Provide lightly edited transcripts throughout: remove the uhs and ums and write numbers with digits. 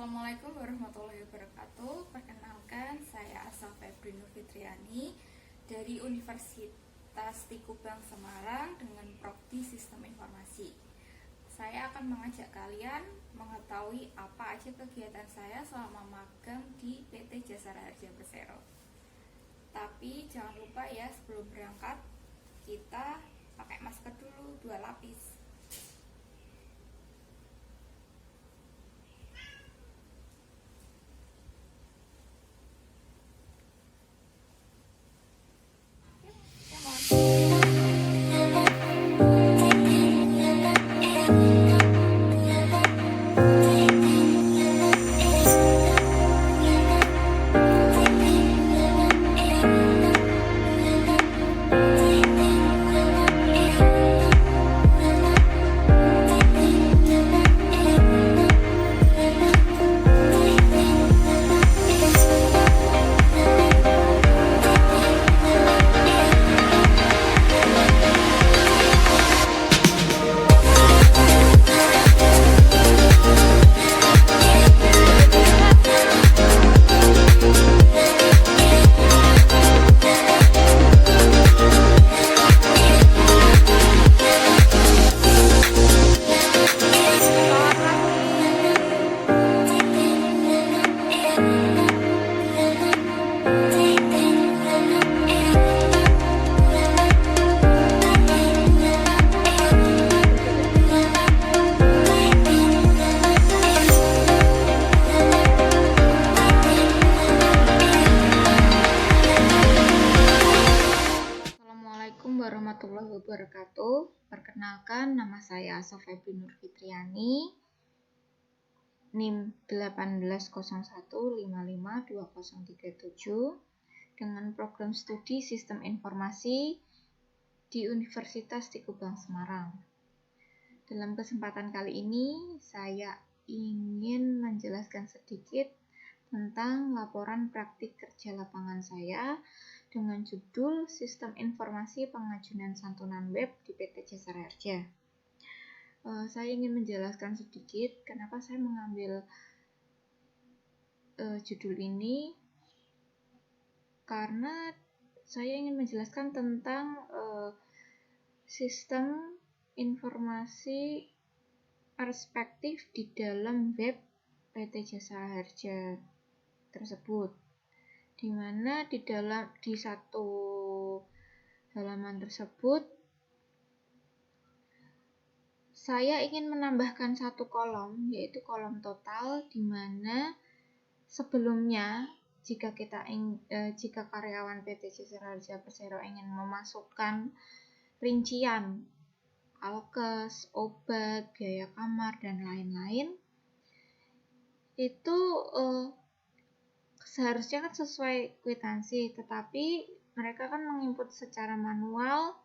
Assalamualaikum warahmatullahi wabarakatuh. Perkenalkan, saya Asal Febri Nur Fitriani dari Universitas Tikubang Semarang dengan Prodi Sistem Informasi. Saya akan mengajak kalian mengetahui apa aja kegiatan saya selama magang di PT Jasara Harja Persero. Tapi jangan lupa ya, sebelum berangkat kita pakai masker dulu 2 lapis. Assalamualaikum warahmatullahi wabarakatuh. Perkenalkan, nama saya Asa Febri Nur Fitriani, NIM 1801552037 dengan program studi Sistem Informasi di Universitas Tikubang Semarang. Dalam kesempatan kali ini, saya ingin menjelaskan sedikit tentang laporan praktik kerja lapangan saya dengan judul Sistem Informasi Pengajuan Santunan Web di PT Jasara Harja. Saya ingin menjelaskan sedikit kenapa saya mengambil judul ini, karena saya ingin menjelaskan tentang sistem informasi perspektif di dalam web PT Jasara Harja tersebut, di mana di satu halaman tersebut saya ingin menambahkan satu kolom, yaitu kolom total, di mana sebelumnya jika karyawan PT Jasara Harja Persero ingin memasukkan rincian alkes, obat, biaya kamar, dan lain-lain, itu seharusnya kan sesuai kwitansi, tetapi mereka kan menginput secara manual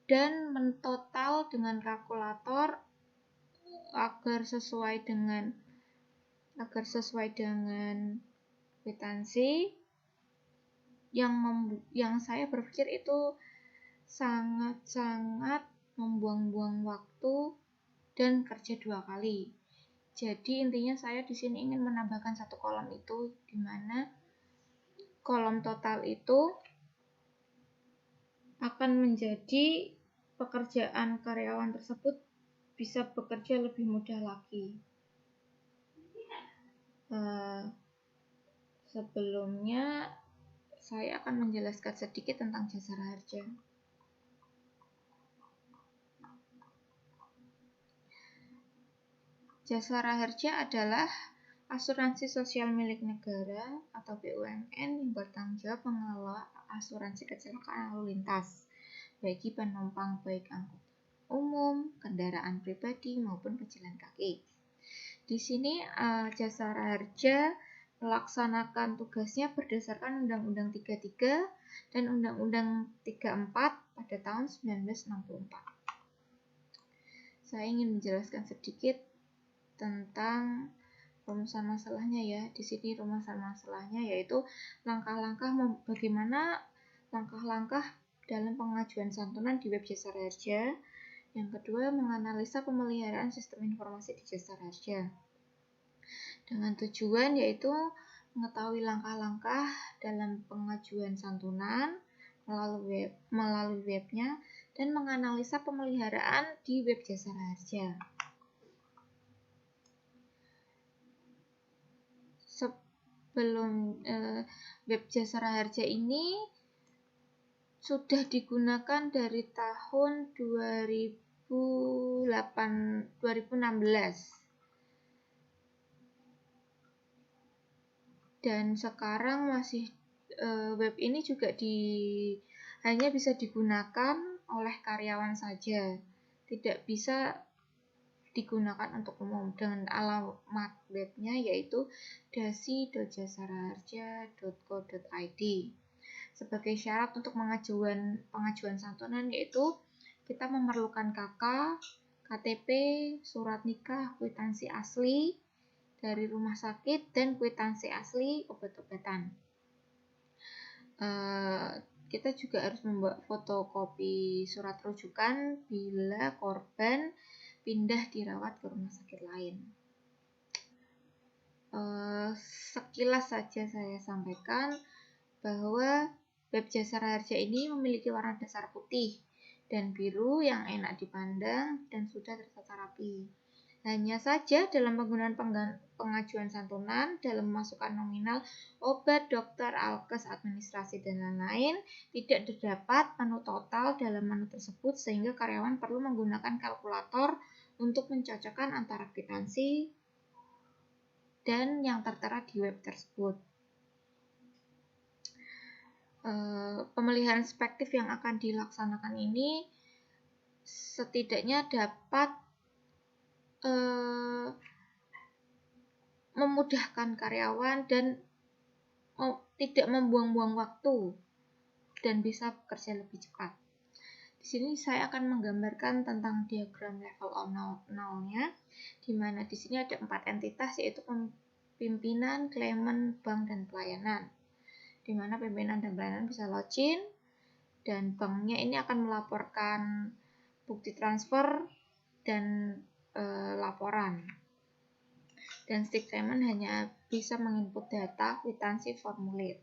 dan mentotal dengan kalkulator agar sesuai dengan kwitansi, yang saya berpikir itu sangat membuang-buang waktu dan kerja 2 kali. Jadi intinya saya di sini ingin menambahkan satu kolom itu, di mana kolom total itu akan menjadi pekerjaan karyawan tersebut bisa bekerja lebih mudah lagi. Sebelumnya saya akan menjelaskan sedikit tentang Jasara Harja. Jasara Harja adalah asuransi sosial milik negara atau BUMN yang bertanggung jawab mengelola asuransi kecelakaan lalu lintas bagi penumpang baik angkutan umum, kendaraan pribadi maupun pejalan kaki. Di sini Jasara Harja melaksanakan tugasnya berdasarkan Undang-Undang 33 dan Undang-Undang 34 pada tahun 1964. Saya ingin menjelaskan sedikit tentang rumusan masalahnya ya. Di sini rumusan masalahnya yaitu bagaimana langkah-langkah dalam pengajuan santunan di web Jasara Harja. Yang kedua, menganalisa pemeliharaan sistem informasi di Jasara Harja. dengan tujuan yaitu mengetahui langkah-langkah dalam pengajuan santunan melalui webnya dan menganalisa pemeliharaan di web Jasa Raharja. Sebelum web Jasa Raharja ini sudah digunakan dari tahun 2016. Dan sekarang masih web ini juga hanya bisa digunakan oleh karyawan saja, tidak bisa digunakan untuk umum, dengan alamat webnya yaitu dasi.jasaraharja.co.id. Sebagai syarat untuk pengajuan santunan yaitu kita memerlukan KK, KTP, surat nikah, kwitansi asli dari rumah sakit, dan kwitansi asli obat-obatan. Kita juga harus membawa fotokopi surat rujukan bila korban pindah dirawat ke rumah sakit lain. Sekilas saja saya sampaikan bahwa web Jasa Raharja ini memiliki warna dasar putih dan biru yang enak dipandang dan sudah tertata rapi. Hanya saja dalam penggunaan pengajuan santunan, dalam memasukkan nominal, obat, dokter, alkes, administrasi, dan lain-lain, tidak terdapat menu total dalam menu tersebut sehingga karyawan perlu menggunakan kalkulator untuk mencocokkan antara kwitansi dan yang tertera di web tersebut. Pemeliharaan spektif yang akan dilaksanakan ini setidaknya dapat memudahkan karyawan dan tidak membuang-buang waktu dan bisa bekerja lebih cepat. Di sini saya akan menggambarkan tentang diagram level nolnya, di mana di sini ada 4 entitas yaitu pimpinan, claimant, bank, dan pelayanan. Di mana pimpinan dan pelayanan bisa login dan banknya ini akan melaporkan bukti transfer dan laporan. Dan stick claimant hanya bisa menginput data, kwitansi, formulir.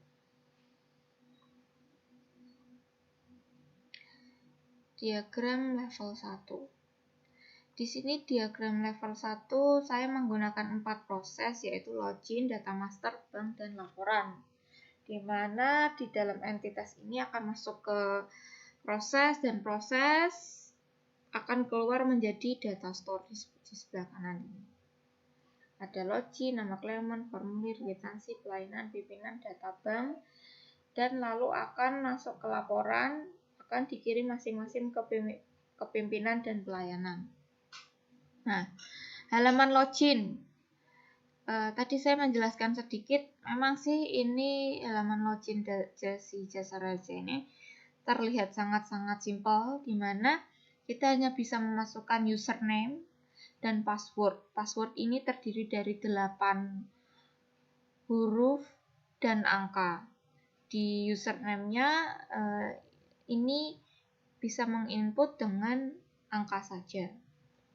Diagram level 1. Di sini diagram level 1 saya menggunakan 4 proses yaitu login, data master, bank, dan laporan. Di mana di dalam entitas ini akan masuk ke proses dan proses akan keluar menjadi data store di sebelah kanan ini. Ada login, nama claimant, formulir, kwitansi, pelayanan, pimpinan, data bank, dan lalu akan masuk ke laporan, akan dikirim masing-masing ke pimpinan dan pelayanan. Nah, halaman login. Tadi saya menjelaskan sedikit, memang sih ini halaman login Jasa Raharja ini terlihat sangat-sangat simpel, di mana kita hanya bisa memasukkan username dan password. Password ini terdiri dari 8 huruf dan angka. Di username-nya ini bisa menginput dengan angka saja.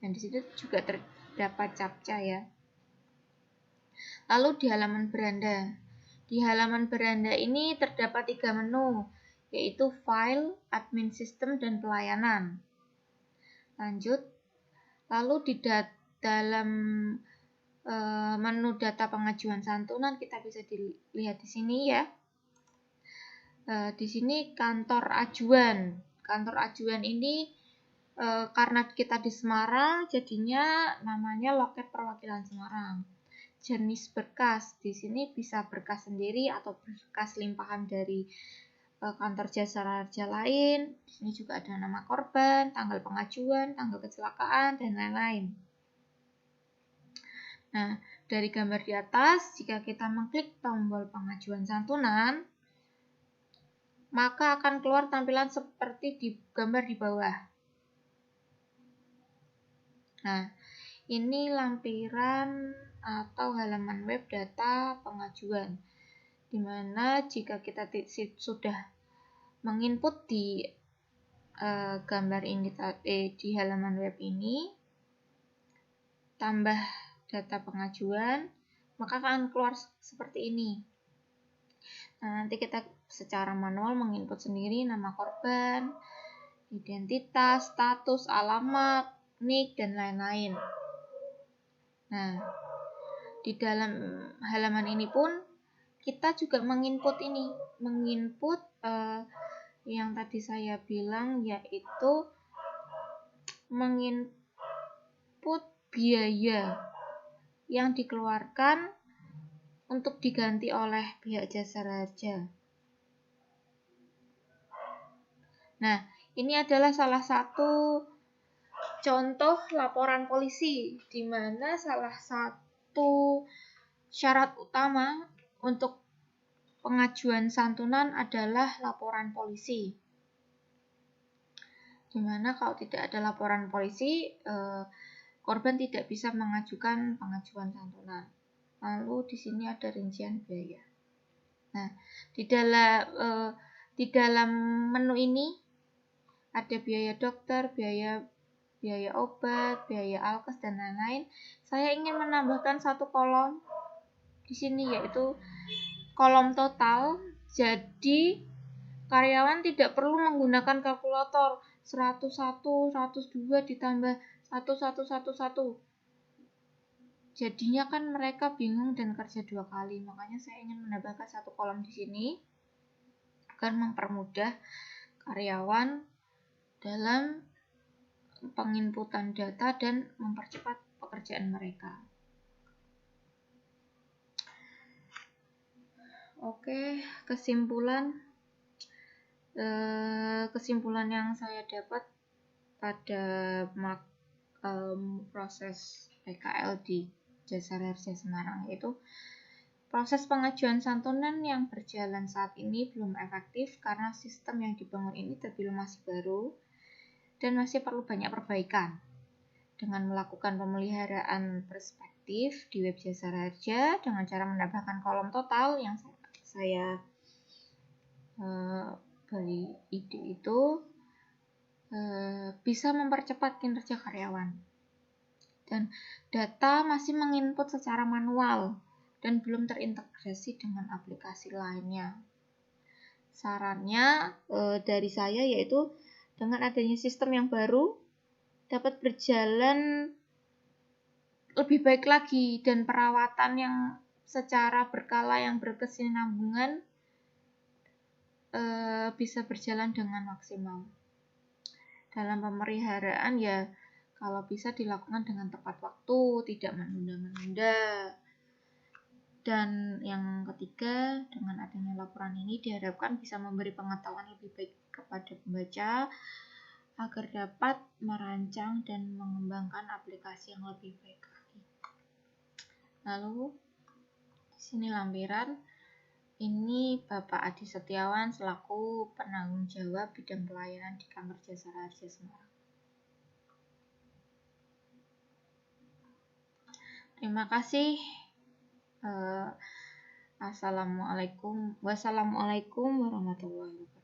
Dan di situ juga terdapat captcha ya. Lalu di halaman beranda. Di halaman beranda ini terdapat 3 menu, yaitu file, admin system, dan pelayanan. Lanjut. Lalu di dalam menu data pengajuan santunan kita bisa dilihat di sini ya. Di sini kantor ajuan. Kantor ajuan ini karena kita di Semarang, jadinya namanya loket perwakilan Semarang. Jenis berkas di sini bisa berkas sendiri atau berkas limpahan dari kantor Jasa Raharja lain. Di sini juga ada nama korban, tanggal pengajuan, tanggal kecelakaan, dan lain-lain. Nah, dari gambar di atas, jika kita mengklik tombol pengajuan santunan, maka akan keluar tampilan seperti di gambar di bawah. Nah, ini lampiran atau halaman web data pengajuan, di mana jika kita sudah menginput di gambar ini di halaman web ini, tambah data pengajuan, maka akan keluar seperti ini. Nah, nanti kita secara manual menginput sendiri nama korban, identitas, status, alamat, NIK, dan lain-lain. Nah, di dalam halaman ini pun kita juga menginput yang tadi saya bilang, yaitu menginput biaya yang dikeluarkan untuk diganti oleh pihak Jasara Harja. Nah, ini adalah salah satu contoh laporan polisi, di mana salah satu syarat utama untuk pengajuan santunan adalah laporan polisi. Di mana kalau tidak ada laporan polisi, korban tidak bisa mengajukan pengajuan santunan. Lalu di sini ada rincian biaya. Nah, di dalam menu ini ada biaya dokter, biaya obat, biaya alkes, dan lain-lain. Saya ingin menambahkan satu kolom di sini, yaitu kolom total. Jadi karyawan tidak perlu menggunakan kalkulator 101, 102 ditambah 1111. Jadinya kan mereka bingung dan kerja 2 kali. Makanya saya ingin menambahkan satu kolom di sini agar mempermudah karyawan dalam penginputan data dan mempercepat pekerjaan mereka. Oke, kesimpulan yang saya dapat pada proses PKL di Jasara Harja Semarang, yaitu proses pengajuan santunan yang berjalan saat ini belum efektif karena sistem yang dibangun ini terbilang masih baru dan masih perlu banyak perbaikan. Dengan melakukan pemeliharaan perspektif di web Jasara Harja dengan cara menambahkan kolom total yang saya beri ide itu, bisa mempercepat kinerja karyawan. Dan data masih menginput secara manual dan belum terintegrasi dengan aplikasi lainnya. Sarannya dari saya yaitu dengan adanya sistem yang baru dapat berjalan lebih baik lagi dan perawatan yang secara berkala yang berkesinambungan bisa berjalan dengan maksimal. Dalam pemeliharaan ya kalau bisa dilakukan dengan tepat waktu, tidak menunda-menunda. Dan yang ketiga, dengan adanya laporan ini diharapkan bisa memberi pengetahuan lebih baik kepada pembaca agar dapat merancang dan mengembangkan aplikasi yang lebih baik lagi. Lalu di sini lampiran. Ini Bapak Adi Setiawan selaku penanggung jawab bidang pelayanan di Kantor Jasara Harja Semarang. Terima kasih. Wassalamualaikum warahmatullahi wabarakatuh.